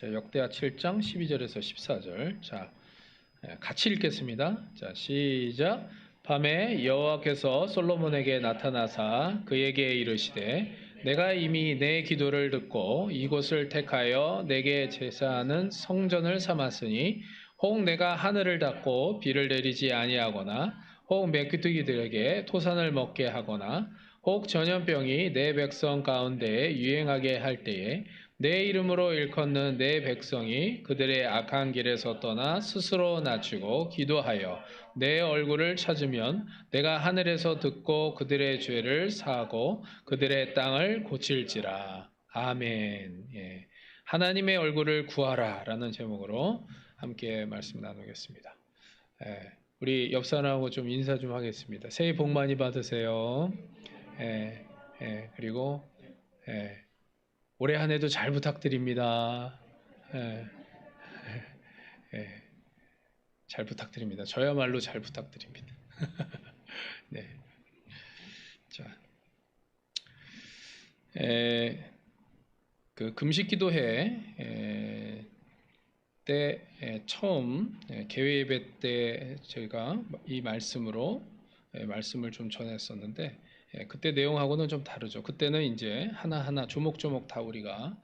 자, 역대하 7장 12절에서 14절. 자, 같이 읽겠습니다. 자, 시작. 밤에 여호와께서 솔로몬에게 나타나사 그에게 이르시되 내가 이미 내 기도를 듣고 이곳을 택하여 내게 제사하는 성전을 삼았으니 혹 내가 하늘을 닫고 비를 내리지 아니하거나 혹 메뚜기들에게 토산을 먹게 하거나 혹 전염병이 내 백성 가운데에 유행하게 할 때에 내 이름으로 일컫는 내 백성이 그들의 악한 길에서 떠나 스스로 낮추고 기도하여 내 얼굴을 찾으면 내가 하늘에서 듣고 그들의 죄를 사하고 그들의 땅을 고칠지라. 아멘. 예. 하나님의 얼굴을 구하라 라는 제목으로 함께 말씀 나누겠습니다. 예. 우리 옆 사람하고 좀 인사 좀 하겠습니다. 새해 복 많이 받으세요. 예. 예. 그리고 올해 한 해도 잘 부탁드립니다. 예, 예, 잘 부탁드립니다. 저야말로 잘 부탁드립니다. 네. 자, 그 금식기도회 때 처음 개회 예배 때 저희가 이 말씀으로 말씀을 좀 전했었는데 그때 내용하고는 좀 다르죠. 그때는 이제 하나하나 조목조목 다 우리가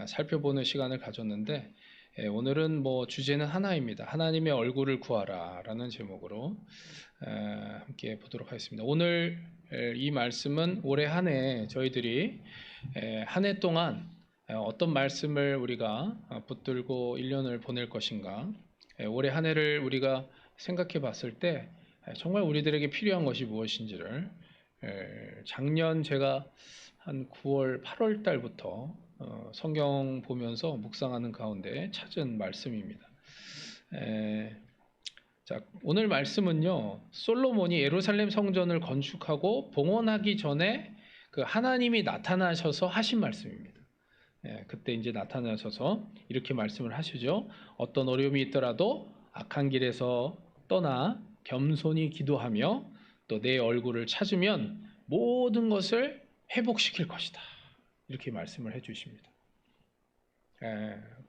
살펴보는 시간을 가졌는데 오늘은 뭐 주제는 하나입니다. 하나님의 얼굴을 구하라 라는 제목으로 함께 보도록 하겠습니다. 오늘 이 말씀은 올해 한 해 저희들이 한 해 동안 어떤 말씀을 우리가 붙들고 1년을 보낼 것인가, 올해 한 해를 우리가 생각해 봤을 때 정말 우리들에게 필요한 것이 무엇인지를 작년 제가 한 9월, 8월 달부터 성경 보면서 묵상하는 가운데 찾은 말씀입니다. 자, 오늘 말씀은요, 솔로몬이 예루살렘 성전을 건축하고 봉헌하기 전에 그 하나님이 나타나셔서 하신 말씀입니다. 그때 이제 나타나셔서 이렇게 말씀을 하시죠. 어떤 어려움이 있더라도 악한 길에서 떠나 겸손히 기도하며 또 내 얼굴을 찾으면 모든 것을 회복시킬 것이다. 이렇게 말씀을 해주십니다.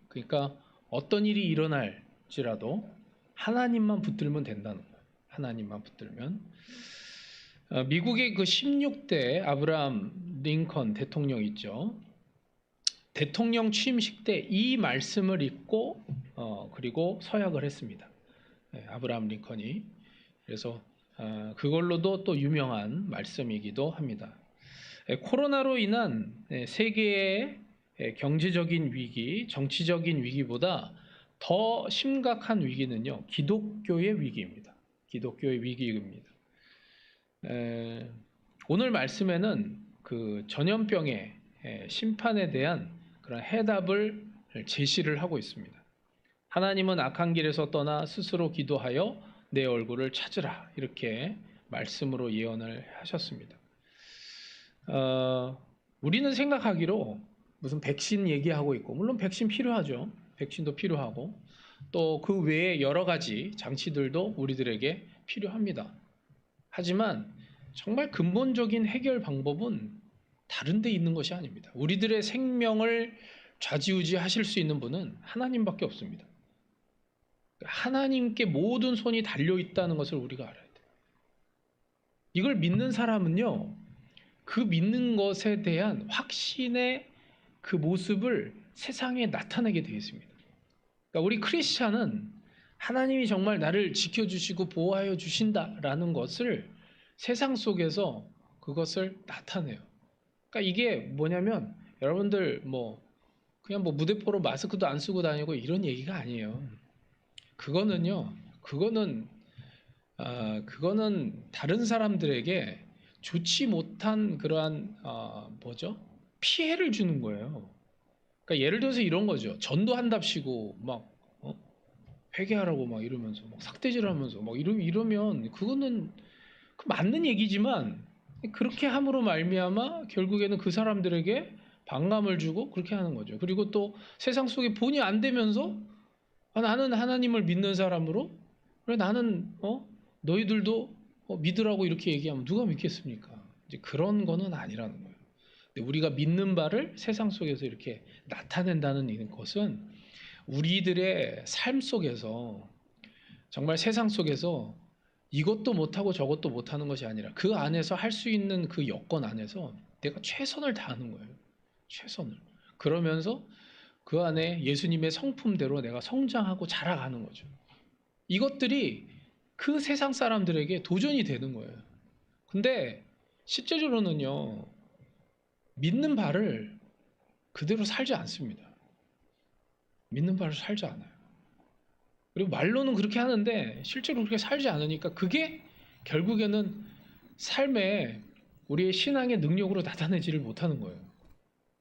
그러니까 어떤 일이 일어날지라도 하나님만 붙들면 된다는 거예요. 하나님만 붙들면. 미국의 그 16대 아브라함 링컨 대통령 있죠. 대통령 취임식 때 이 말씀을 읽고 그리고 서약을 했습니다. 아브라함 링컨이. 그래서 그걸로도 또 유명한 말씀이기도 합니다. 코로나로 인한 세계의 경제적인 위기, 정치적인 위기보다 더 심각한 위기는요, 기독교의 위기입니다. 기독교의 위기입니다. 오늘 말씀에는 그 전염병의 심판에 대한 그런 해답을 제시를 하고 있습니다. 하나님은 악한 길에서 떠나 스스로 기도하여 내 얼굴을 찾으라 이렇게 말씀으로 예언을 하셨습니다. 우리는 생각하기로 무슨 백신 얘기하고 있고, 물론 백신 필요하죠. 백신도 필요하고 또 그 외에 여러 가지 장치들도 우리들에게 필요합니다. 하지만 정말 근본적인 해결 방법은 다른 데 있는 것이 아닙니다. 우리들의 생명을 좌지우지하실 수 있는 분은 하나님밖에 없습니다. 하나님께 모든 손이 달려있다는 것을 우리가 알아야 돼요. 이걸 믿는 사람은요, 그 믿는 것에 대한 확신의 그 모습을 세상에 나타내게 되어 있습니다. 그러니까 우리 크리스찬은 하나님이 정말 나를 지켜주시고 보호하여 주신다라는 것을 세상 속에서 그것을 나타내요. 그러니까 이게 뭐냐면 여러분들 그냥 무대포로 마스크도 안 쓰고 다니고 이런 얘기가 아니에요. 그거는 다른 사람들에게 좋지 못한 그러한 피해를 주는 거예요. 그러니까 예를 들어서 이런 거죠. 전도한답시고 회개하라고 이러면서 삭대질하면서 이러면 그거는 맞는 얘기지만 그렇게 함으로 말미암아 결국에는 그 사람들에게 반감을 주고 그렇게 하는 거죠. 그리고 또 세상 속에 본이 안 되면서 나는 하나님을 믿는 사람으로 그래 나는 너희들도 믿으라고 이렇게 얘기하면 누가 믿겠습니까? 이제 그런 거는 아니라는 거예요. 근데 우리가 믿는 바를 세상 속에서 이렇게 나타낸다는 것은 우리들의 삶 속에서 정말 세상 속에서 이것도 못하고 저것도 못하는 것이 아니라 그 안에서 할 수 있는 그 여건 안에서 내가 최선을 다하는 거예요. 최선을. 그러면서 그 안에 예수님의 성품대로 내가 성장하고 자라가는 거죠. 이것들이 그 세상 사람들에게 도전이 되는 거예요. 근데 실제로는요, 믿는 바를 그대로 살지 않습니다. 믿는 바를 살지 않아요. 그리고 말로는 그렇게 하는데 실제로 그렇게 살지 않으니까 그게 결국에는 삶에 우리의 신앙의 능력으로 나타내지를 못하는 거예요.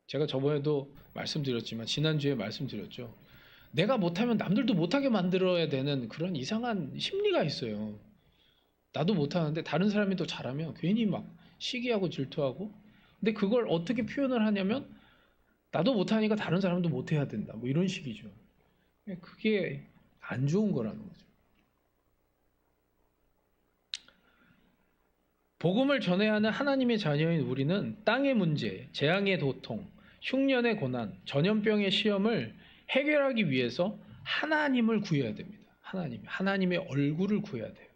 제가 저번에도 말씀드렸지만 지난주에 말씀드렸죠. 내가 못하면 남들도 못하게 만들어야 되는 그런 이상한 심리가 있어요. 나도 못하는데 다른 사람이 더 잘하면 괜히 막 시기하고 질투하고, 근데 그걸 어떻게 표현을 하냐면 나도 못하니까 다른 사람도 못해야 된다, 뭐 이런 식이죠. 그게 안 좋은 거라는 거죠. 복음을 전해야 하는 하나님의 자녀인 우리는 땅의 문제, 재앙의 고통, 흉년의 고난, 전염병의 시험을 해결하기 위해서 하나님을 구해야 됩니다. 하나님의 얼굴을 구해야 돼요.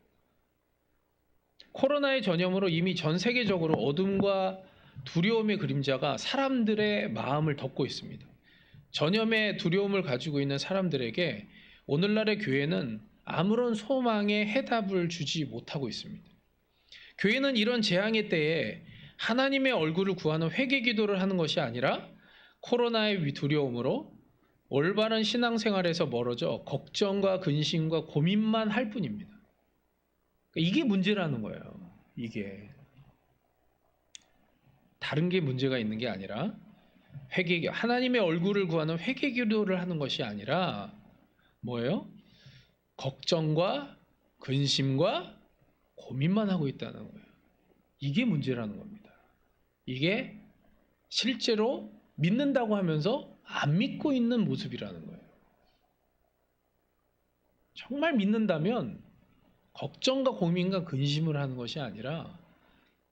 코로나의 전염으로 이미 전 세계적으로 어둠과 두려움의 그림자가 사람들의 마음을 덮고 있습니다. 전염의 두려움을 가지고 있는 사람들에게 오늘날의 교회는 아무런 소망의 해답을 주지 못하고 있습니다. 교회는 이런 재앙의 때에 하나님의 얼굴을 구하는 회개 기도를 하는 것이 아니라 코로나의 두려움으로 올바른 신앙생활에서 멀어져 걱정과 근심과 고민만 할 뿐입니다. 이게 문제라는 거예요. 이게 다른 게 문제가 있는 게 아니라 하나님의 얼굴을 구하는 회개 기도를 하는 것이 아니라 뭐예요? 걱정과 근심과 고민만 하고 있다는 거예요. 이게 문제라는 겁니다. 이게 실제로 믿는다고 하면서 안 믿고 있는 모습이라는 거예요. 정말 믿는다면 걱정과 고민과 근심을 하는 것이 아니라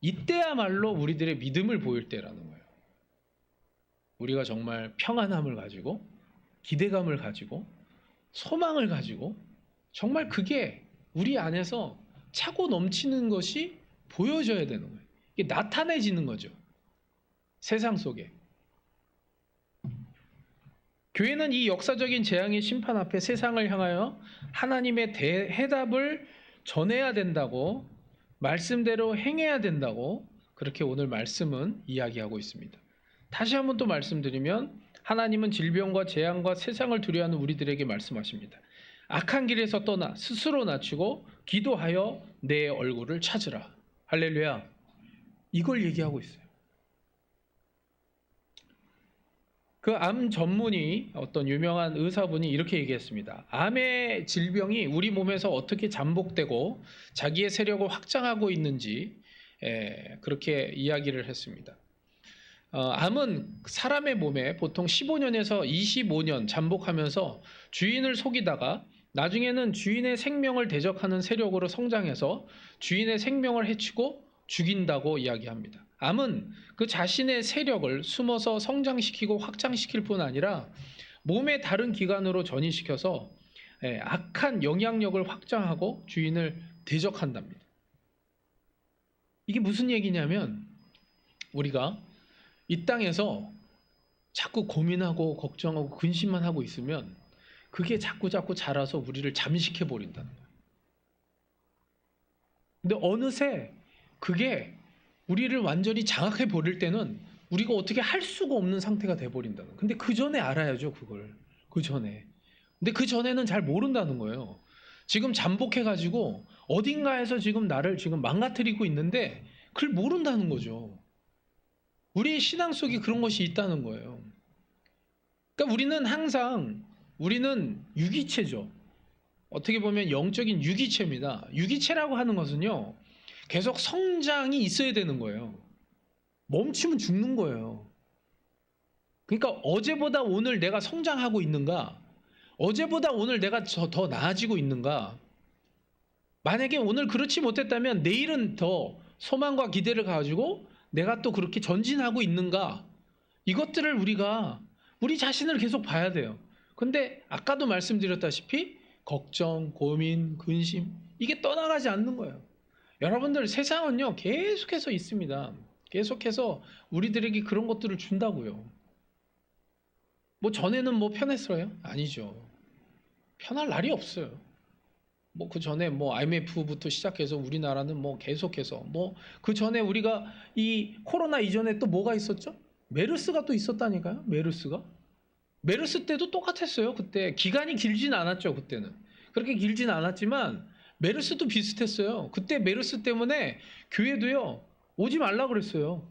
이때야말로 우리들의 믿음을 보일 때라는 거예요. 우리가 정말 평안함을 가지고 기대감을 가지고 소망을 가지고 정말 그게 우리 안에서 차고 넘치는 것이 보여져야 되는 거예요. 이게 나타내지는 거죠. 세상 속에. 교회는 이 역사적인 재앙의 심판 앞에 세상을 향하여 하나님의 해답을 전해야 된다고, 말씀대로 행해야 된다고 그렇게 오늘 말씀은 이야기하고 있습니다. 다시 한번 또 말씀드리면 하나님은 질병과 재앙과 세상을 두려워하는 우리들에게 말씀하십니다. 악한 길에서 떠나 스스로 낮추고 기도하여 내 얼굴을 찾으라. 할렐루야. 이걸 얘기하고 있어요. 그 암 전문의 어떤 유명한 의사분이 이렇게 얘기했습니다. 암의 질병이 우리 몸에서 어떻게 잠복되고 자기의 세력을 확장하고 있는지 그렇게 이야기를 했습니다. 암은 사람의 몸에 보통 15년에서 25년 잠복하면서 주인을 속이다가 나중에는 주인의 생명을 대적하는 세력으로 성장해서 주인의 생명을 해치고 죽인다고 이야기합니다. 암은 그 자신의 세력을 숨어서 성장시키고 확장시킬 뿐 아니라 몸의 다른 기관으로 전이시켜서 악한 영향력을 확장하고 주인을 대적한답니다. 이게 무슨 얘기냐면 우리가 이 땅에서 자꾸 고민하고 걱정하고 근심만 하고 있으면 그게 자꾸 자라서 우리를 잠식해 버린다는 거예요. 근데 어느새 그게 우리를 완전히 장악해 버릴 때는 우리가 어떻게 할 수가 없는 상태가 돼 버린다는 거예요. 근데 그 전에 알아야죠, 그걸. 그 전에. 근데 그 전에는 잘 모른다는 거예요. 지금 잠복해 가지고 어딘가에서 지금 나를 지금 망가뜨리고 있는데 그걸 모른다는 거죠. 우리의 신앙 속에 그런 것이 있다는 거예요. 그러니까 우리는 유기체죠. 어떻게 보면 영적인 유기체입니다. 유기체라고 하는 것은요, 계속 성장이 있어야 되는 거예요. 멈추면 죽는 거예요. 그러니까 어제보다 오늘 내가 성장하고 있는가? 어제보다 오늘 내가 더 나아지고 있는가? 만약에 오늘 그렇지 못했다면 내일은 더 소망과 기대를 가지고 내가 또 그렇게 전진하고 있는가? 이것들을 우리 자신을 계속 봐야 돼요. 근데 아까도 말씀드렸다시피 걱정, 고민, 근심 이게 떠나가지 않는 거예요. 여러분들 세상은요 계속해서 있습니다. 계속해서 우리들에게 그런 것들을 준다고요. 뭐 전에는 뭐 편했어요? 아니죠. 편할 날이 없어요. 뭐 그 전에 뭐 IMF부터 시작해서 우리나라는 뭐 계속해서 뭐 그 전에 우리가 이 코로나 이전에 또 뭐가 있었죠? 메르스가 또 있었다니까요. 메르스 때도 똑같았어요. 그때 기간이 길진 않았죠. 그때는 그렇게 길진 않았지만 메르스도 비슷했어요. 그때 메르스 때문에 교회도요 오지 말라 그랬어요.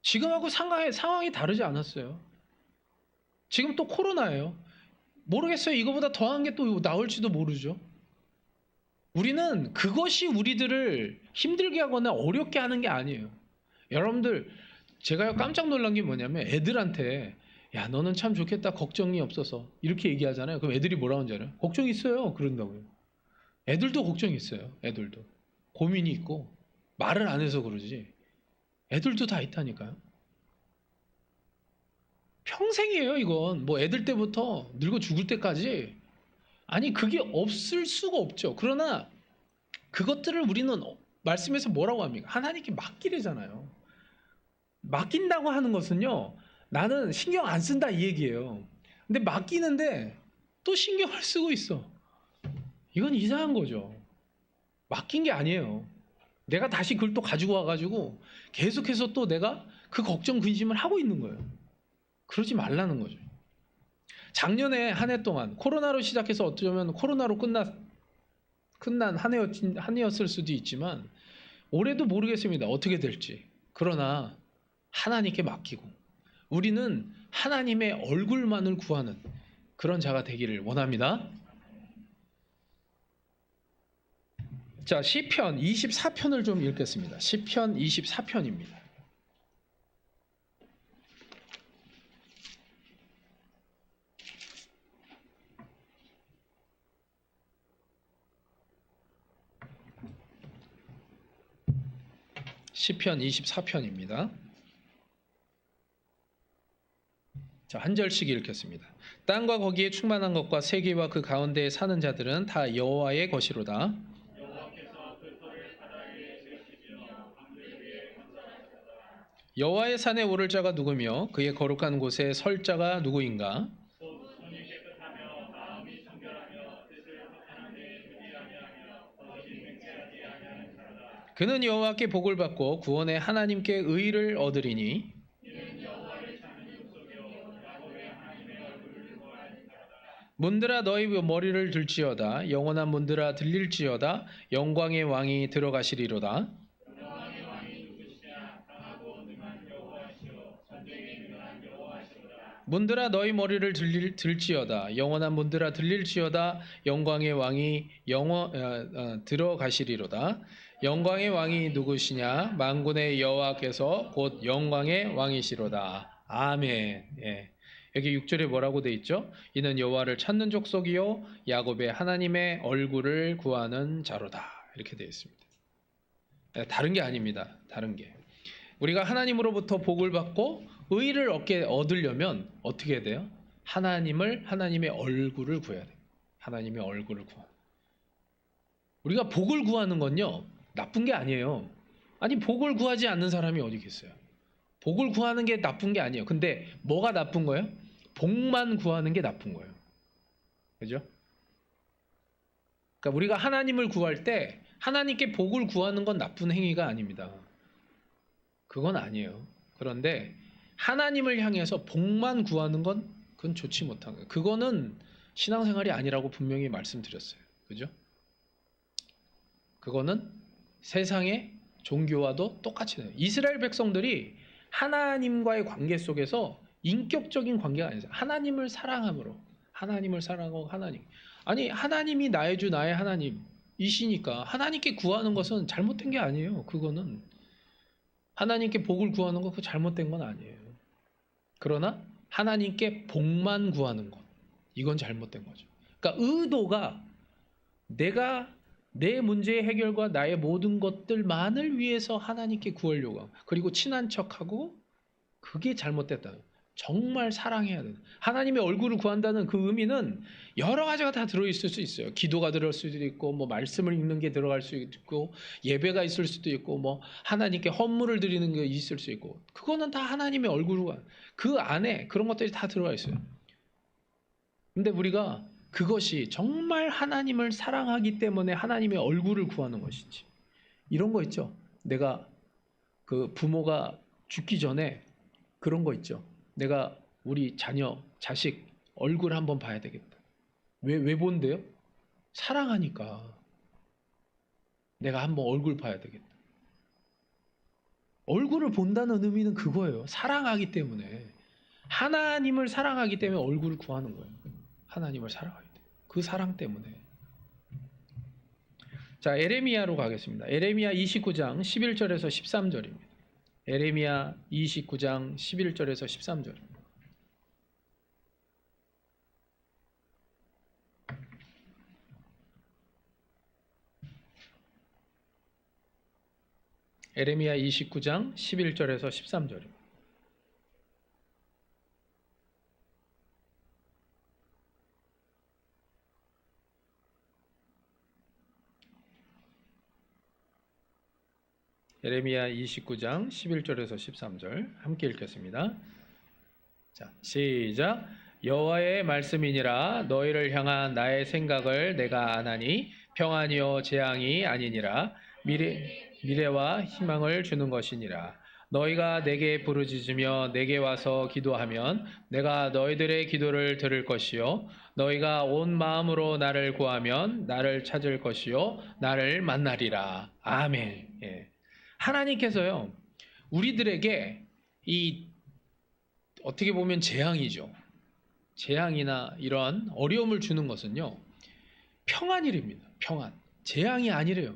지금하고 상황이 다르지 않았어요. 지금 또 코로나예요. 모르겠어요. 이거보다 더한 게 또 나올지도 모르죠. 우리는 그것이 우리들을 힘들게 하거나 어렵게 하는 게 아니에요. 여러분들 제가 깜짝 놀란 게 뭐냐면 애들한테 야 너는 참 좋겠다 걱정이 없어서 이렇게 얘기하잖아요. 그럼 애들이 뭐라고 하는지 알아요? 걱정 있어요. 그런다고요. 애들도 걱정이 있어요. 애들도 고민이 있고 말을 안 해서 그러지 애들도 다 있다니까요. 평생이에요. 이건 뭐 애들 때부터 늙어 죽을 때까지 아니 그게 없을 수가 없죠. 그러나 그것들을 우리는 말씀에서 뭐라고 합니까? 하나님께 맡기래잖아요. 맡긴다고 하는 것은요 나는 신경 안 쓴다 이 얘기예요. 근데 맡기는데 또 신경을 쓰고 있어. 이건 이상한 거죠. 맡긴 게 아니에요. 내가 다시 그걸 또 가지고 와가지고 계속해서 또 내가 그 걱정 근심을 하고 있는 거예요. 그러지 말라는 거죠. 작년에 한 해 동안 코로나로 시작해서 어쩌면 코로나로 끝난 한 해였을 수도 있지만 올해도 모르겠습니다. 어떻게 될지. 그러나 하나님께 맡기고 우리는 하나님의 얼굴만을 구하는 그런 자가 되기를 원합니다. 자, 시편 24편을 좀 읽겠습니다. 시편 24편입니다. 시편 24편입니다. 자, 한 절씩 읽겠습니다. 땅과 거기에 충만한 것과 세계와 그 가운데에 사는 자들은 다 여호와의 것이로다. 여호와의 산에 오를 자가 누구며 그의 거룩한 곳에 설 자가 누구인가? 그는 여호와께 복을 받고 구원의 하나님께 의를 얻으리니 문들아 너희 머리를 들지어다 영원한 문들아 들릴지어다 영광의 왕이 들어가시리로다. 문들아 너희 머리를 들지어다 영원한 문들아 들릴지어다 영광의 왕이 들어가시리로다. 영광의 왕이 누구시냐? 만군의 여호와께서 곧 영광의 왕이시로다. 아멘. 예. 여기 6절에 뭐라고 돼 있죠? 이는 여호와를 찾는 족속이요 야곱의 하나님의 얼굴을 구하는 자로다. 이렇게 되어 있습니다. 예, 다른 게 아닙니다. 다른 게. 우리가 하나님으로부터 복을 받고 의를 얻으려면 어떻게 해야 돼요? 하나님의 얼굴을 구해야 돼요. 하나님의 얼굴을 구하. 우리가 복을 구하는 건요 나쁜 게 아니에요. 아니 복을 구하지 않는 사람이 어디 있겠어요? 복을 구하는 게 나쁜 게 아니에요. 근데 뭐가 나쁜 거예요? 복만 구하는 게 나쁜 거예요. 그죠? 그러니까 우리가 하나님을 구할 때 하나님께 복을 구하는 건 나쁜 행위가 아닙니다. 그건 아니에요. 그런데 하나님을 향해서 복만 구하는 건 그건 좋지 못한 거예요. 그거는 신앙생활이 아니라고 분명히 말씀드렸어요. 그죠? 그거는 세상의 종교와도 똑같이 돼요. 이스라엘 백성들이 하나님과의 관계 속에서 인격적인 관계가 아니죠. 하나님을 사랑함으로 하나님을 사랑하고 아니 하나님이 나의 주 나의 하나님이시니까 하나님께 구하는 것은 잘못된 게 아니에요. 그거는 하나님께 복을 구하는 거 그거 잘못된 건 아니에요. 그러나 하나님께 복만 구하는 것 이건 잘못된 거죠. 그러니까 의도가 내가 내 문제의 해결과 나의 모든 것들만을 위해서 하나님께 구하려고 하고 그리고 친한 척하고 그게 잘못됐다. 정말 사랑해야 돼. 하나님의 얼굴을 구한다는 그 의미는 여러 가지가 다 들어있을 수 있어요. 기도가 들어갈 수도 있고, 뭐 말씀을 읽는 게 들어갈 수 있고, 예배가 있을 수도 있고, 뭐 하나님께 헌물을 드리는 게 있을 수 있고, 그거는 다 하나님의 얼굴과 그 안에 그런 것들이 다 들어가 있어요. 근데 우리가 그것이 정말 하나님을 사랑하기 때문에 하나님의 얼굴을 구하는 것인지, 이런 거 있죠. 내가 그 부모가 죽기 전에 그런 거 있죠. 내가 우리 자녀, 자식 얼굴 한번 봐야 되겠다. 왜 본대요? 사랑하니까. 내가 한번 얼굴 봐야 되겠다. 얼굴을 본다는 의미는 그거예요. 사랑하기 때문에. 하나님을 사랑하기 때문에 얼굴을 구하는 거예요. 하나님을 사랑하기 때문에. 그 사랑 때문에. 자, 에레미야로 가겠습니다. 에레미야 29장 11절에서 13절입니다. 에레미야 29장 11절에서 13절. 에레미야 29장 11절에서 13절입니다. 에레미야 29장 11절에서 13절 함께 읽겠습니다. 자, 시작. 여호와의 말씀이니라. 너희를 향한 나의 생각을 내가 아나니 평안이요 재앙이 아니니라. 미래와 희망을 주는 것이니라. 너희가 내게 부르짖으며 내게 와서 기도하면 내가 너희들의 기도를 들을 것이요 너희가 온 마음으로 나를 구하면 나를 찾을 것이요 나를 만나리라. 아멘. 예. 하나님께서요, 우리들에게 이 어떻게 보면 재앙이죠. 재앙이나 이러한 어려움을 주는 것은요, 평안이랍니다. 평안. 재앙이 아니래요.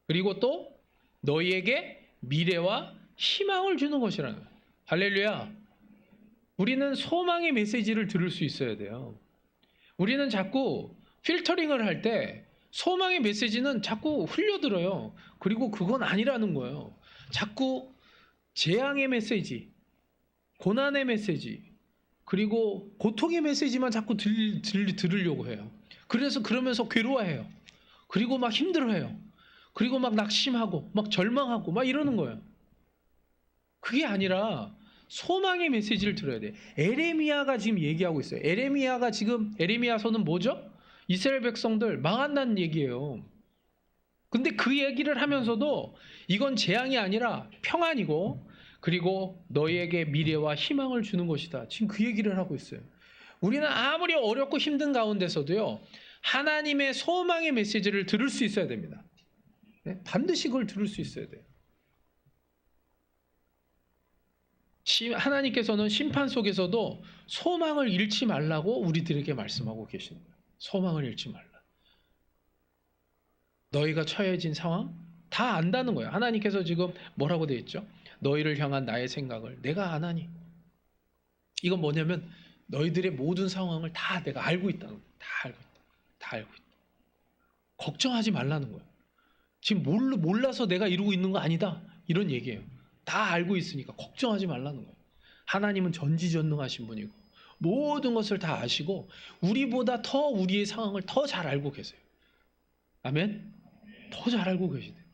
그리고 또 너희에게 미래와 희망을 주는 것이라는 거예요. 할렐루야. 우리는 소망의 메시지를 들을 수 있어야 돼요. 우리는 자꾸 필터링을 할 때 소망의 메시지는 자꾸 흘려들어요. 그리고 그건 아니라는 거예요. 자꾸 재앙의 메시지, 고난의 메시지, 그리고 고통의 메시지만 자꾸 들으려고 해요. 그래서 그러면서 괴로워해요. 그리고 막 힘들어해요. 그리고 막 낙심하고 막 절망하고 막 이러는 거예요. 그게 아니라 소망의 메시지를 들어야 돼. 에레미야가 지금 얘기하고 있어요. 에레미야서는 뭐죠? 이스라엘 백성들 망한다는 얘기예요. 근데 그 얘기를 하면서도 이건 재앙이 아니라 평안이고 그리고 너희에게 미래와 희망을 주는 것이다. 지금 그 얘기를 하고 있어요. 우리는 아무리 어렵고 힘든 가운데서도요, 하나님의 소망의 메시지를 들을 수 있어야 됩니다. 반드시 그걸 들을 수 있어야 돼요. 하나님께서는 심판 속에서도 소망을 잃지 말라고 우리들에게 말씀하고 계시는 거예요. 소망을 잃지 말라. 너희가 처해진 상황 다 안다는 거예요. 하나님께서 지금 뭐라고 되어 있죠? 너희를 향한 나의 생각을 내가 아나니. 이건 뭐냐면 너희들의 모든 상황을 다 내가 알고 있다는 거예요. 다 알고 있다. 다 알고 있다. 걱정하지 말라는 거예요. 지금 몰라서 내가 이루고 있는 거 아니다. 이런 얘기예요. 다 알고 있으니까 걱정하지 말라는 거예요. 하나님은 전지전능하신 분이고 모든 것을 다 아시고 우리보다 더 우리의 상황을 더 잘 알고 계세요. 아멘? 더 잘 알고 계시대요.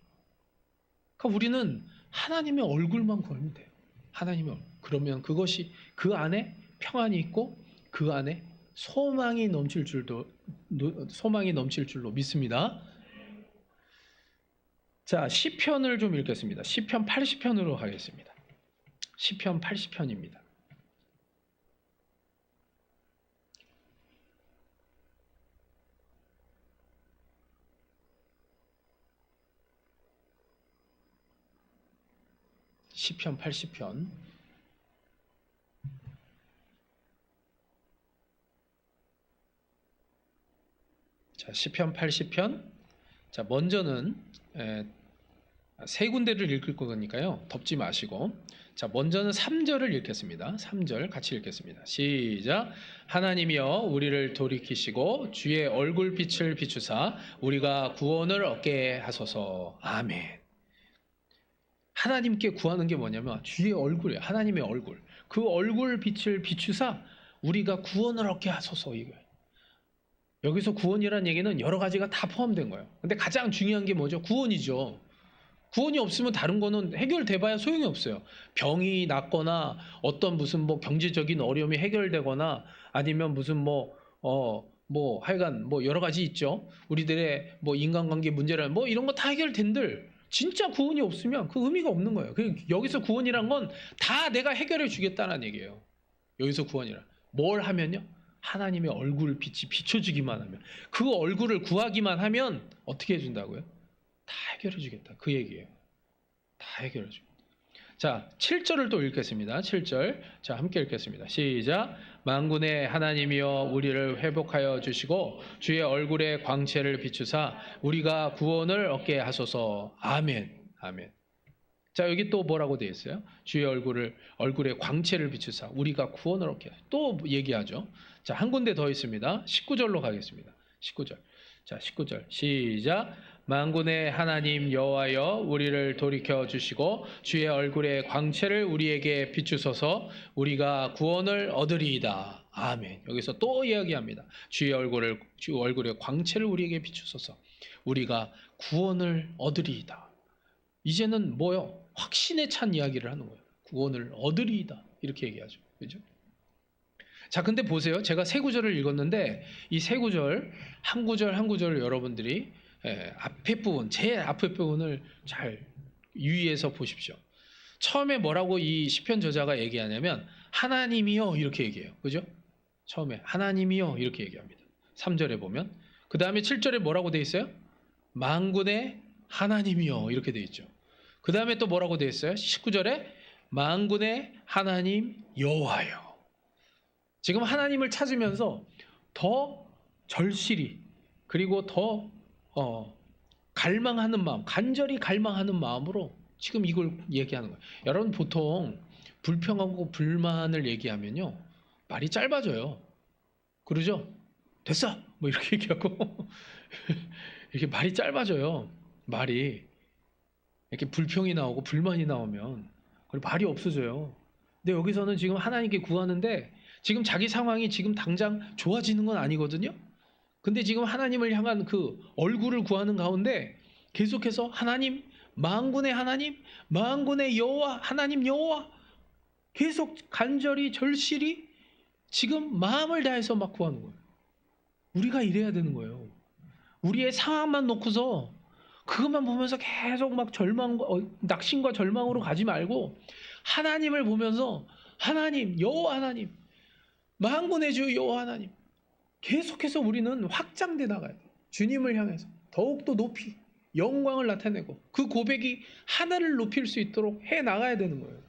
그러니까 우리는 하나님의 얼굴만 걸면 돼요. 하나님의 얼굴. 그러면 그것이 그 안에 평안이 있고 그 안에 소망이 넘칠 줄로 믿습니다. 자, 시편을 좀 읽겠습니다. 시편 80편으로 가겠습니다. 시편 80편입니다. 시편 80편. 자, 시편 80편. 자, 먼저는 세 군데를 읽을 거니까요. 덮지 마시고. 자, 먼저는 3절을 읽겠습니다. 3절 같이 읽겠습니다. 시작. 하나님이여 우리를 돌이키시고 주의 얼굴빛을 비추사 우리가 구원을 얻게 하소서. 아멘. 하나님께 구하는 게 뭐냐면 주의 얼굴이에요. 하나님의 얼굴. 그 얼굴 빛을 비추사 우리가 구원을 얻게 하소서. 이거예요. 여기서 구원이라는 얘기는 여러 가지가 다 포함된 거예요. 근데 가장 중요한 게 뭐죠? 구원이죠. 구원이 없으면 다른 거는 해결돼봐야 소용이 없어요. 병이 낫거나 어떤 무슨 뭐 경제적인 어려움이 해결되거나 아니면 무슨 하여간 뭐 여러 가지 있죠. 우리들의 뭐 인간관계 문제라 뭐 이런 거 다 해결된들 진짜 구원이 없으면 그 의미가 없는 거예요. 여기서 구원이란 건 다 내가 해결해 주겠다는 얘기예요. 여기서 구원이란 뭘 하면요? 하나님의 얼굴 빛이 비춰주기만 하면 그 얼굴을 구하기만 하면 어떻게 해준다고요? 다 해결해 주겠다. 그 얘기예요. 다 해결해 주겠다. 자, 7절을 또 읽겠습니다. 7절. 자, 함께 읽겠습니다. 시작. 만군의 하나님이여 우리를 회복하여 주시고 주의 얼굴의 광채를 비추사 우리가 구원을 얻게 하소서. 아멘. 아멘. 자, 여기 또 뭐라고 되어 있어요? 주의 얼굴의 광채를 비추사 우리가 구원을 얻게 하소서. 또 얘기하죠. 자, 한 군데 더 있습니다. 19절로 가겠습니다. 19절. 자, 19절. 시작. 만군의 하나님 여호와여 우리를 돌이켜 주시고 주의 얼굴의 광채를 우리에게 비추소서 우리가 구원을 얻으리이다. 아멘. 여기서 또 이야기합니다. 주의 얼굴의 광채를 우리에게 비추소서 우리가 구원을 얻으리이다. 이제는 뭐요? 확신에 찬 이야기를 하는 거예요. 구원을 얻으리이다. 이렇게 얘기하죠. 그죠? 자, 근데 보세요. 제가 세 구절을 읽었는데 이 세 구절 한 구절 한 구절을 여러분들이 앞에 부분, 제일 앞에 부분을 잘 유의해서 보십시오. 처음에 뭐라고 이 시편 저자가 얘기하냐면 하나님이여 이렇게 얘기해요. 그죠? 처음에 하나님이여 이렇게 얘기합니다. 3절에 보면 그 다음에 7절에 뭐라고 돼 있어요? 만군의 하나님이여 이렇게 돼 있죠. 그 다음에 또 뭐라고 돼 있어요? 19절에 만군의 하나님 여호와여. 지금 하나님을 찾으면서 더 절실히 그리고 더 갈망하는 마음, 간절히 갈망하는 마음으로 지금 이걸 얘기하는 거예요. 여러분 보통 불평하고 불만을 얘기하면요 말이 짧아져요. 그러죠? 됐어! 뭐 이렇게 얘기하고 이렇게 말이 짧아져요. 말이 이렇게 불평이 나오고 불만이 나오면 말이 없어져요. 근데 여기서는 지금 하나님께 구하는데 지금 자기 상황이 지금 당장 좋아지는 건 아니거든요. 근데 지금 하나님을 향한 그 얼굴을 구하는 가운데 계속해서 하나님, 만군의 하나님, 만군의 여호와, 하나님 여호와 계속 간절히 절실히 지금 마음을 다해서 막 구하는 거예요. 우리가 이래야 되는 거예요. 우리의 상황만 놓고서 그것만 보면서 계속 막 낙심과 절망으로 가지 말고 하나님을 보면서 하나님, 여호와 하나님, 만군의 주 여호와 하나님 계속해서 우리는 확장돼 나가야 돼요. 주님을 향해서 더욱더 높이 영광을 나타내고 그 고백이 하늘을 높일 수 있도록 해 나가야 되는 거예요.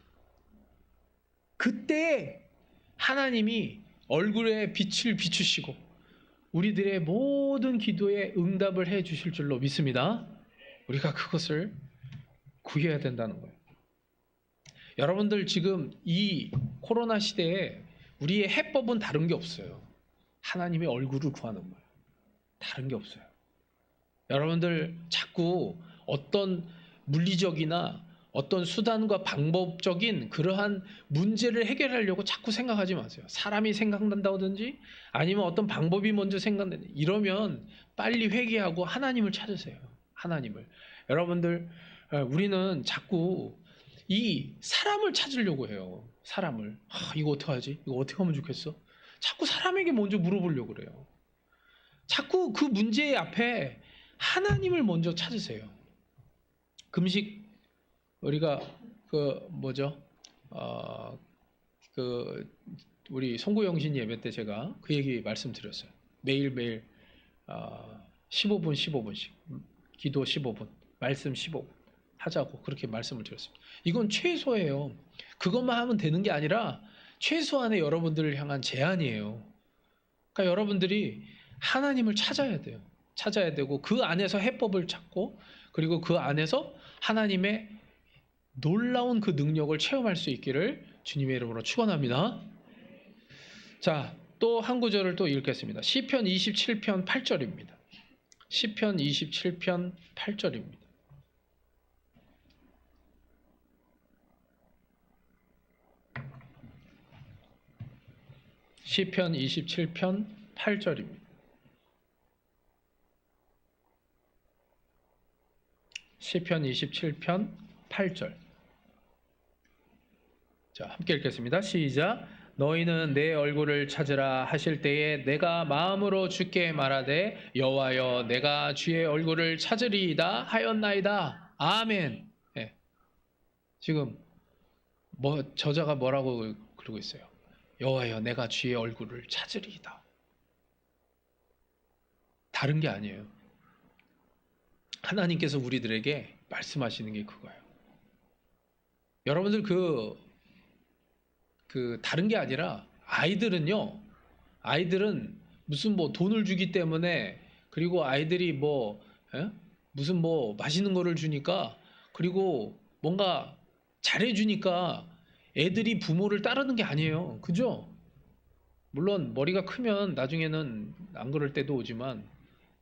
그때 하나님이 얼굴에 빛을 비추시고 우리들의 모든 기도에 응답을 해 주실 줄로 믿습니다. 우리가 그것을 구해야 된다는 거예요. 여러분들 지금 이 코로나 시대에 우리의 해법은 다른 게 없어요. 하나님의 얼굴을 구하는 거예요. 다른 게 없어요. 여러분들 자꾸 어떤 물리적이나 어떤 수단과 방법적인 그러한 문제를 해결하려고 자꾸 생각하지 마세요. 사람이 생각난다든지 아니면 어떤 방법이 먼저 생각나는 이러면 빨리 회개하고 하나님을 찾으세요. 하나님을. 여러분들 우리는 자꾸 이 사람을 찾으려고 해요. 사람을. 이거 어떡하지? 이거 어떻게 하면 좋겠어? 자꾸 사람에게 먼저 물어보려고 그래요. 자꾸 그 문제 앞에 하나님을 먼저 찾으세요. 금식 우리가 우리 송구영신 예배 때 제가 그 얘기 말씀드렸어요. 매일매일 15분 15분씩 기도 15분 말씀 15분 하자고 그렇게 말씀을 드렸습니다. 이건 최소예요. 그것만 하면 되는 게 아니라 최소한의 여러분들을 향한 제안이에요. 그러니까 여러분들이 하나님을 찾아야 돼요. 찾아야 되고 그 안에서 해법을 찾고 그리고 그 안에서 하나님의 놀라운 그 능력을 체험할 수 있기를 주님의 이름으로 축원합니다. 자, 또 한 구절을 또 읽겠습니다. 시편 27편 8절입니다. 시편 27편 8절입니다. 시편 27편 8절입니다. 시편 27편 8절. 자, 함께 읽겠습니다. 시작. 너희는 내 얼굴을 찾으라 하실 때에 내가 마음으로 주께 말하되 여호와여 내가 주의 얼굴을 찾으리이다 하였나이다. 아멘. 네. 지금 저자가 뭐라고 그러고 있어요? 여호와여 내가 주의 얼굴을 찾으리이다. 다른 게 아니에요. 하나님께서 우리들에게 말씀하시는 게 그거예요. 여러분들 다른 게 아니라 아이들은 무슨 뭐 돈을 주기 때문에, 그리고 아이들이 무슨 맛있는 거를 주니까, 그리고 뭔가 잘해주니까 애들이 부모를 따르는 게 아니에요. 그죠? 물론 머리가 크면 나중에는 안 그럴 때도 오지만,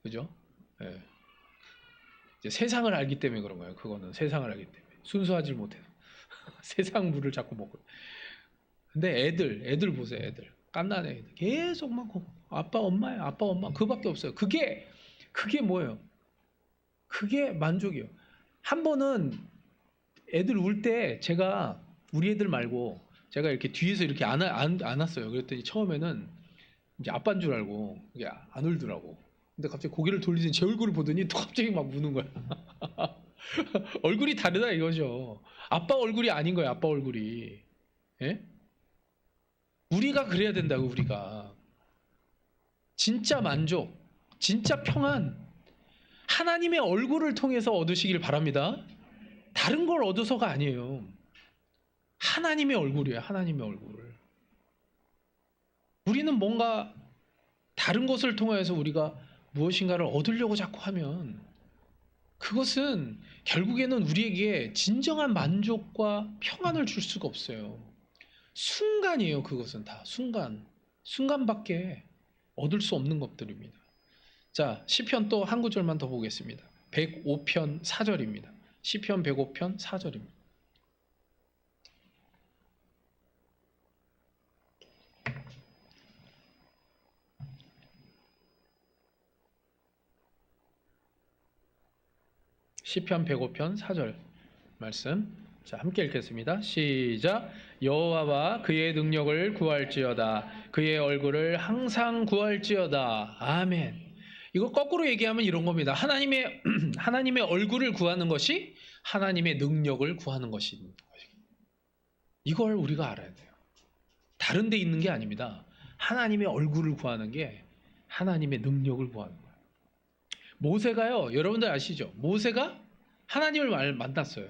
그죠? 예. 이제 세상을 알기 때문에 그런 거예요. 그거는 세상을 알기 때문에 순수하지 못해서 세상 물을 자꾸 먹고. 근데 애들 보세요. 애들 갓난 애들 계속 막 아빠 엄마야, 아빠 엄마, 그밖에 없어요. 그게 뭐예요? 그게 만족이에요. 한 번은 애들 울 때 제가 우리 애들 말고 제가 이렇게 뒤에서 이렇게 안았어요. 그랬더니 처음에는 이제 아빠인 줄 알고 이게 안 울더라고. 근데 갑자기 고개를 돌리더니 제 얼굴을 보더니 또 갑자기 막 우는 거야. 얼굴이 다르다 이거죠. 아빠 얼굴이 아닌 거야. 아빠 얼굴이. 예? 우리가 그래야 된다고. 우리가 진짜 만족, 진짜 평안, 하나님의 얼굴을 통해서 얻으시길 바랍니다. 다른 걸 얻어서가 아니에요. 하나님의 얼굴이에요. 하나님의 얼굴. 우리는 뭔가 다른 것을 통해서 우리가 무엇인가를 얻으려고 자꾸 하면 그것은 결국에는 우리에게 진정한 만족과 평안을 줄 수가 없어요. 순간이에요. 그것은 다 순간밖에 얻을 수 없는 것들입니다. 자, 시편 또 한 구절만 더 보겠습니다. 105편 4절입니다. 시편 105편 4절입니다. 시편 105편 4절 말씀. 자, 함께 읽겠습니다. 시작. 여호와와 그의 능력을 구할지어다. 그의 얼굴을 항상 구할지어다. 아멘. 이거 거꾸로 얘기하면 이런 겁니다. 하나님의 얼굴을 구하는 것이 하나님의 능력을 구하는 것입니다. 이걸 우리가 알아야 돼요. 다른 데 있는 게 아닙니다. 하나님의 얼굴을 구하는 게 하나님의 능력을 구하는 거예요. 모세가요, 여러분들 아시죠? 모세가 하나님을 만났어요.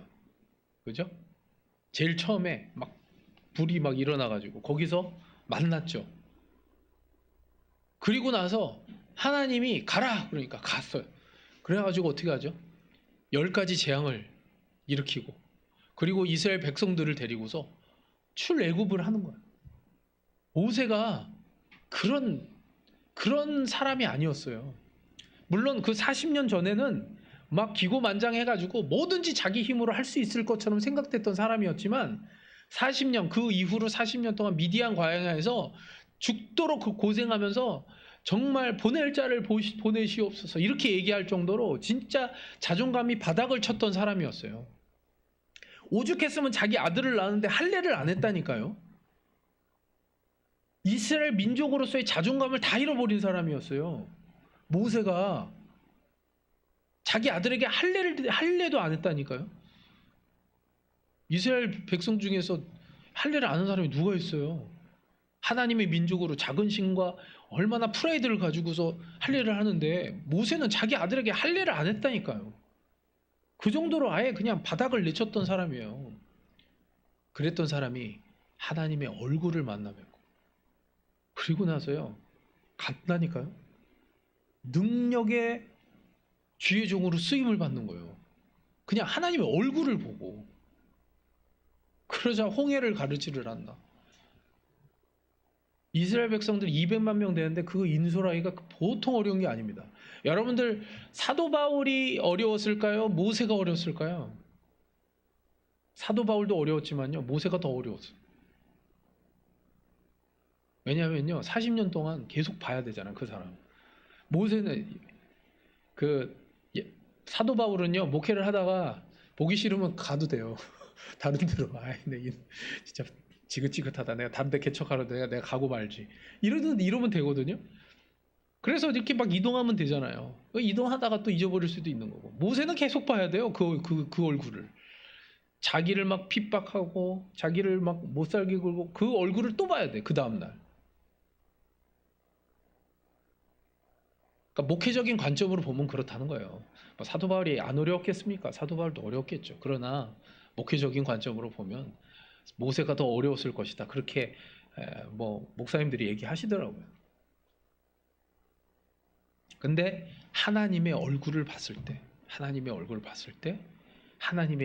그죠? 제일 처음에 막 불이 막 일어나가지고 거기서 만났죠. 그리고 나서 하나님이 가라! 그러니까 갔어요. 그래가지고 어떻게 하죠? 10가지 재앙을 일으키고, 그리고 이스라엘 백성들을 데리고서 출애굽을 하는 거예요. 모세가 그런 사람이 아니었어요. 물론 그 40년 전에는 막 기고만장해가지고 뭐든지 자기 힘으로 할 수 있을 것처럼 생각됐던 사람이었지만, 40년 그 이후로 40년 동안 미디안 광야에서 죽도록 고생하면서 정말 보낼 자를 보내시옵소서 이렇게 얘기할 정도로 진짜 자존감이 바닥을 쳤던 사람이었어요. 오죽했으면 자기 아들을 낳았는데 할례를 안 했다니까요. 이스라엘 민족으로서의 자존감을 다 잃어버린 사람이었어요. 모세가 자기 아들에게 할례도 안 했다니까요. 이스라엘 백성 중에서 할례를 안 한 사람이 누가 있어요? 하나님의 민족으로 작은 신과 얼마나 프라이드를 가지고서 할례를 하는데, 모세는 자기 아들에게 할례를 안 했다니까요. 그 정도로 아예 그냥 바닥을 내쳤던 사람이에요. 그랬던 사람이 하나님의 얼굴을 만나뵙고, 그리고 나서요 간다니까요. 능력의 주의 종으로 쓰임을 받는 거예요. 그냥 하나님의 얼굴을 보고. 그러자 홍해를 가르지를 않나. 이스라엘 백성들 200만 명 되는데 그 인솔하기가 보통 어려운 게 아닙니다. 여러분들 사도 바울이 어려웠을까요? 모세가 어려웠을까요? 사도 바울도 어려웠지만요, 모세가 더 어려웠어요. 왜냐하면요, 40년 동안 계속 봐야 되잖아, 그 사람. 모세는 사도 바울은요, 목회를 하다가 보기 싫으면 가도 돼요. 다른 데로. 진짜 지긋지긋하다. 내가 다른 데 개척하러 내가 가고 말지. 이러면 되거든요. 그래서 이렇게 막 이동하면 되잖아요. 이동하다가 또 잊어버릴 수도 있는 거고. 모세는 계속 봐야 돼요. 그 얼굴을. 자기를 막 핍박하고 자기를 막 못 살게 굴고 그 얼굴을 또 봐야 돼. 그 다음날. 그러니까 목회적인 관점으로 보면 그렇다는 거예요. 뭐 사도 바울이 안 어려웠겠습니까? 사도 바울도 어려웠겠죠. 그러나 목회적인 관점으로 보면 모세가 더 어려웠을 것이다. 그렇게 뭐 목사님들이 얘기하시더라고요. 근데 하나님의 얼굴을 봤을 때 하나님의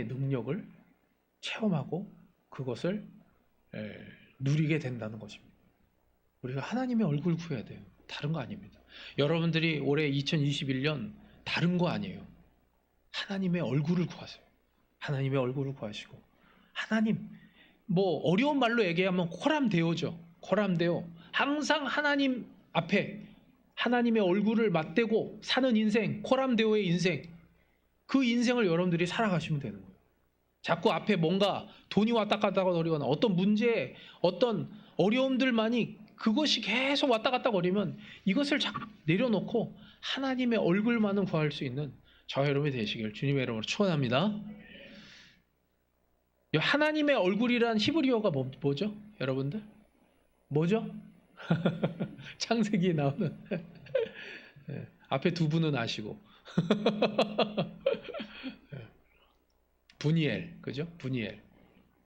능력을 체험하고 그것을 누리게 된다는 것입니다. 우리가 하나님의 얼굴 구해야 돼요. 다른 거 아닙니다. 여러분들이 올해 2021년 다른 거 아니에요. 하나님의 얼굴을 구하세요. 하나님의 얼굴을 구하시고 하나님, 뭐 어려운 말로 얘기하면 코람데오죠. 코람데오. 항상 하나님 앞에 하나님의 얼굴을 맞대고 사는 인생, 코람데오의 인생, 그 인생을 여러분들이 살아가시면 되는 거예요. 자꾸 앞에 뭔가 돈이 왔다 갔다 거리거나 어떤 문제, 어떤 어려움들만이 그것이 계속 왔다 갔다 거리면 이것을 자꾸 내려놓고 하나님의 얼굴만은 구할 수 있는 저와 여러분이 되시길 주님의 이름으로 축원합니다. 하나님의 얼굴이란 히브리어가 뭐죠? 여러분들? 뭐죠? 창세기에 나오는 앞에 두 분은 아시고 분이엘, 그죠?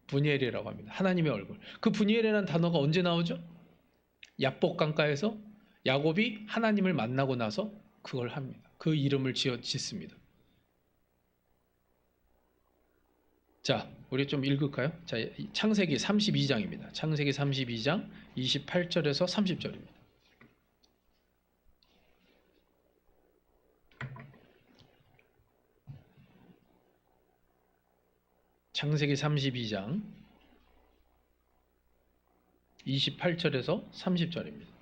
분이엘이라고 합니다. 하나님의 얼굴. 그 분이엘이라는 단어가 언제 나오죠? 야복 강가에서 야곱이 하나님을 만나고 나서 그걸 합니다. 그 이름을 짓습니다. 자, 우리 좀 읽을까요? 자, 창세기 32장입니다. 창세기 32장 28절에서 30절입니다. 창세기 32장 28절에서 30절입니다.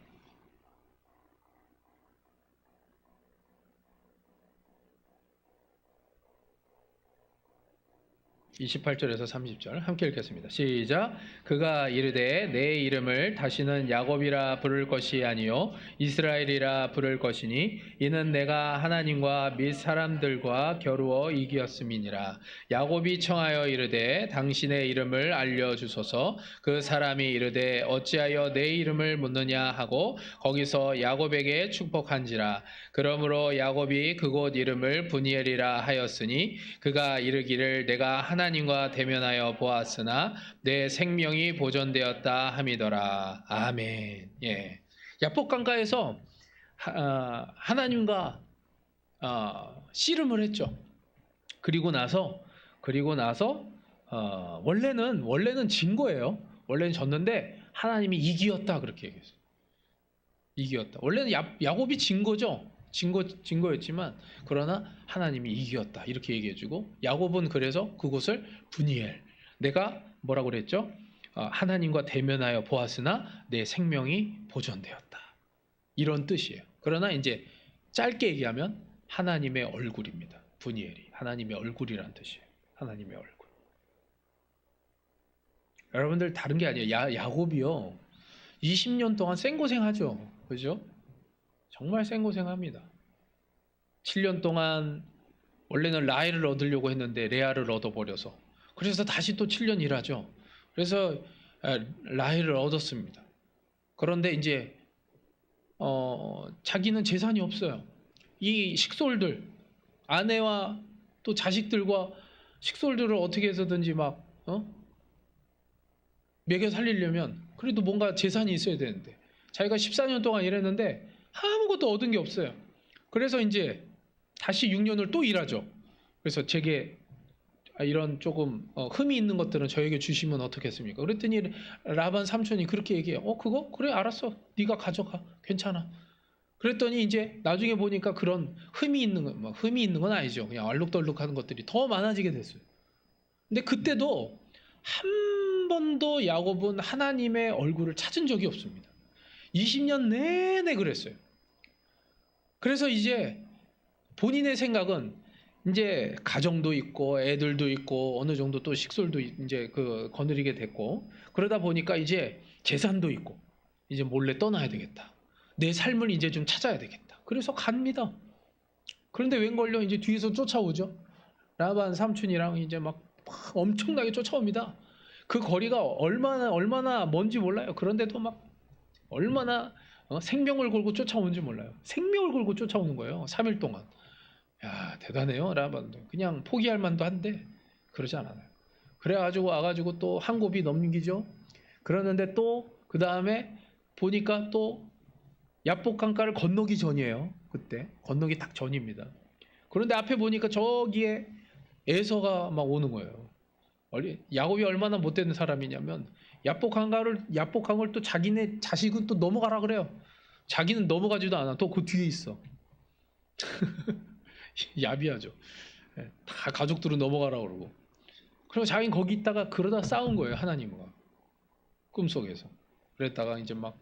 28절에서 30절 함께 읽겠습니다. 시작. 그가 이르되 내 이름을 다시는 야곱이라 부를 것이 아니요 이스라엘이라 부를 것이니 이는 내가 하나님과 및 사람들과 겨루어 이기었음이니라. 야곱이 청하여 이르되 당신의 이름을 알려주소서. 그 사람이 이르되 어찌하여 내 이름을 묻느냐 하고 거기서 야곱에게 축복한지라. 그러므로 야곱이 그곳 이름을 분이엘이라 하였으니 그가 이르기를 내가 하나님과 대면하여 보았으나 내 생명이 보존되었다 함이더라. 아멘. 예. 야복강가에서 하나님과 씨름을 했죠. 그리고 나서 원래는 진 거예요. 원래는 졌는데 하나님이 이기었다 그렇게 얘기했어요. 이기었다. 원래는 야곱이 진 거죠. 진 거였지만 그러나 하나님이 이기었다 이렇게 얘기해주고 야곱은 그래서 그곳을 분이엘, 내가 뭐라고 그랬죠? 하나님과 대면하여 보았으나 내 생명이 보존되었다 이런 뜻이에요. 그러나 이제 짧게 얘기하면 하나님의 얼굴입니다. 분이엘이 하나님의 얼굴이란 뜻이에요. 하나님의 얼굴. 여러분들 다른 게 아니에요. 야곱이요 20년 동안 생고생하죠. 그죠? 정말 생고생합니다. 7년 동안 원래는 라헬을 얻으려고 했는데 레아를 얻어버려서 그래서 다시 또 7년 일하죠. 그래서 라헬을 얻었습니다. 그런데 이제 자기는 재산이 없어요. 이 식솔들, 아내와 또 자식들과 식솔들을 어떻게 해서든지 막 먹여 살리려면 그래도 뭔가 재산이 있어야 되는데 자기가 14년 동안 일했는데 아무것도 얻은 게 없어요. 그래서 이제 다시 6년을 또 일하죠. 그래서 제게 이런 조금 흠이 있는 것들은 저에게 주시면 어떻겠습니까? 그랬더니 라반 삼촌이 그렇게 얘기해요. 그거? 그래 알았어. 네가 가져가. 괜찮아. 그랬더니 이제 나중에 보니까 그런 흠이 있는 건 아니죠. 그냥 얼룩덜룩하는 것들이 더 많아지게 됐어요. 근데 그때도 한 번도 야곱은 하나님의 얼굴을 찾은 적이 없습니다. 20년 내내 그랬어요. 그래서 이제 본인의 생각은 이제 가정도 있고 애들도 있고 어느 정도 또 식솔도 이제 거느리게 됐고, 그러다 보니까 이제 재산도 있고 이제 몰래 떠나야 되겠다. 내 삶을 이제 좀 찾아야 되겠다. 그래서 갑니다. 그런데 웬걸요? 이제 뒤에서 쫓아오죠. 라반 삼촌이랑 이제 막 엄청나게 쫓아옵니다. 그 거리가 얼마나 먼지 몰라요. 그런데도 막 얼마나 생명을 걸고 쫓아오는지 몰라요. 생명을 걸고 쫓아오는 거예요. 3일 동안. 야, 대단해요. 라반도. 그냥 포기할 만도 한데 그러지 않아요. 그래가지고 와가지고 또 한 곱이 넘기죠. 그러는데 또 그 다음에 보니까 또 야복 강가를 건너기 전이에요. 그때 건너기 딱 전입니다. 그런데 앞에 보니까 저기에 에서가 막 오는 거예요. 야곱이 얼마나 못된 사람이냐면 야복 강을 또 자기네 자식은 또 넘어가라 그래요. 자기는 넘어가지도 않아. 또 그 뒤에 있어. 야비하죠. 다 가족들은 넘어가라 그러고. 그리고 자기는 거기 있다가 그러다 싸운 거예요. 하나님과 꿈속에서. 그랬다가 이제 막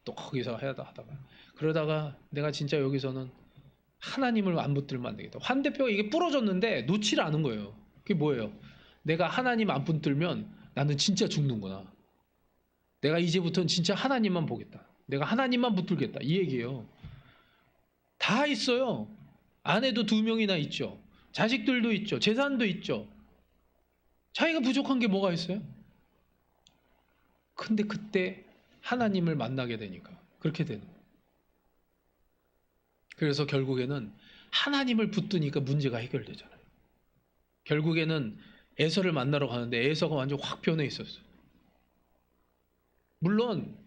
또 거기서 하다가 그러다가 내가 진짜 여기서는 하나님을 안 붙들면 안 되겠다. 환대표가 이게 부러졌는데 놓지를 않은 거예요. 그게 뭐예요? 내가 하나님 안 붙들면 나는 진짜 죽는구나. 내가 이제부터는 진짜 하나님만 보겠다. 내가 하나님만 붙들겠다. 이 얘기예요. 다 있어요. 아내도 2명이나 있죠. 자식들도 있죠. 재산도 있죠. 자기가 부족한 게 뭐가 있어요? 근데 그때 하나님을 만나게 되니까 그렇게 되는 거예요. 그래서 결국에는 하나님을 붙드니까 문제가 해결되잖아요. 결국에는 에서를 만나러 가는데 에서가 완전 확 변해 있었어요. 물론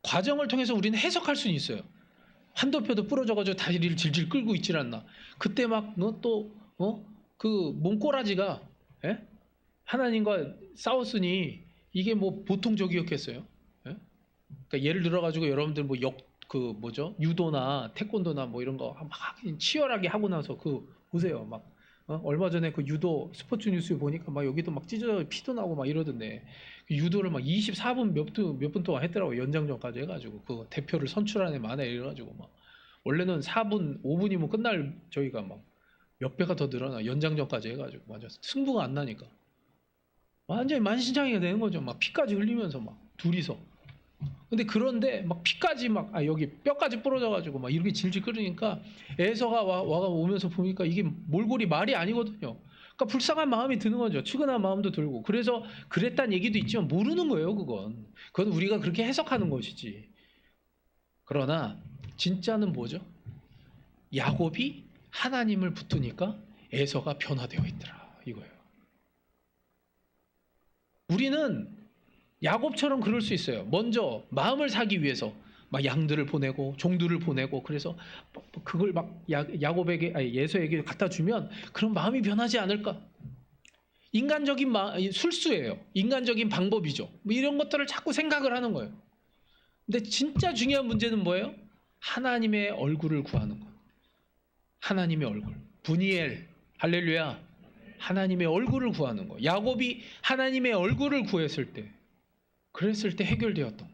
과정을 통해서 우리는 해석할 수는 있어요. 한도표도 부러져가지고 다리를 질질 끌고 있질 않나. 그때 막 그 몸꼬라지가 하나님과 싸웠으니 이게 뭐 보통 적이었겠어요. 그러니까 예를 들어가지고 여러분들 뭐 유도나 태권도나 뭐 이런 거 막 치열하게 하고 나서 보세요. 막 얼마 전에 그 유도 스포츠 뉴스에 보니까 막 여기도 막 찢어져 피도 나고 막 이러던데, 유도를 막 24분 몇 분 동안 했더라고요. 연장전까지 해가지고 그 대표를 선출하네 마네 이래가지고 막 원래는 4분 5분이면 끝날 저희가 막 몇 배가 더 늘어나 연장전까지 해가지고 완전 승부가 안 나니까 완전히 만신창이가 되는 거죠. 막 피까지 흘리면서 막 둘이서. 근데 그런데 막 피까지 여기 뼈까지 부러져가지고 막 이렇게 질질 끓으니까 에서가 오면서 보니까 이게 몰골이 말이 아니거든요. 그러니까 불쌍한 마음이 드는 거죠. 측은한 마음도 들고. 그래서 그랬단 얘기도 있지만 모르는 거예요. 그건 우리가 그렇게 해석하는 것이지. 그러나 진짜는 뭐죠? 야곱이 하나님을 붙으니까 에서가 변화되어 있더라 이거예요. 우리는 야곱처럼 그럴 수 있어요. 먼저 마음을 사기 위해서 막 양들을 보내고 종들을 보내고, 그래서 그걸 막 예서에게 갖다 주면 그런 마음이 변하지 않을까? 인간적인 술수예요. 인간적인 방법이죠. 뭐 이런 것들을 자꾸 생각을 하는 거예요. 근데 진짜 중요한 문제는 뭐예요? 하나님의 얼굴을 구하는 것. 하나님의 얼굴. 분이엘, 할렐루야. 하나님의 얼굴을 구하는 거. 야곱이 하나님의 얼굴을 구했을 때, 그랬을 때 해결되었던 거.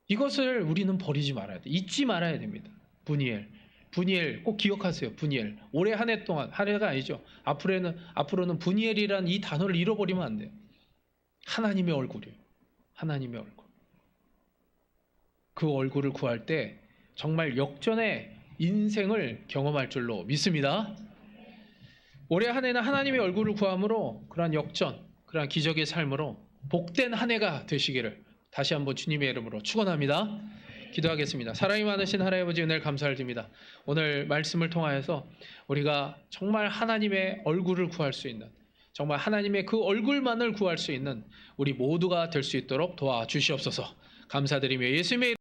이것을 우리는 버리지 말아야 돼. 잊지 말아야 됩니다. 분이엘 꼭 기억하세요. 분이엘. 올해 한 해 동안, 한 해가 아니죠. 앞으로는 분이엘이란 이 단어를 잃어버리면 안 돼요. 하나님의 얼굴이에요. 하나님의 얼굴. 그 얼굴을 구할 때 정말 역전의 인생을 경험할 줄로 믿습니다. 올해 한 해는 하나님의 얼굴을 구함으로 그러한 역전, 그러한 기적의 삶으로 복된 한 해가 되시기를 다시 한번 주님의 이름으로 축원합니다. 기도하겠습니다. 사랑이 많으신 하나님 아버지, 은혜를 감사를 드립니다. 오늘 말씀을 통하여서 우리가 정말 하나님의 얼굴을 구할 수 있는, 정말 하나님의 그 얼굴만을 구할 수 있는 우리 모두가 될 수 있도록 도와주시옵소서. 감사드리며 예수님의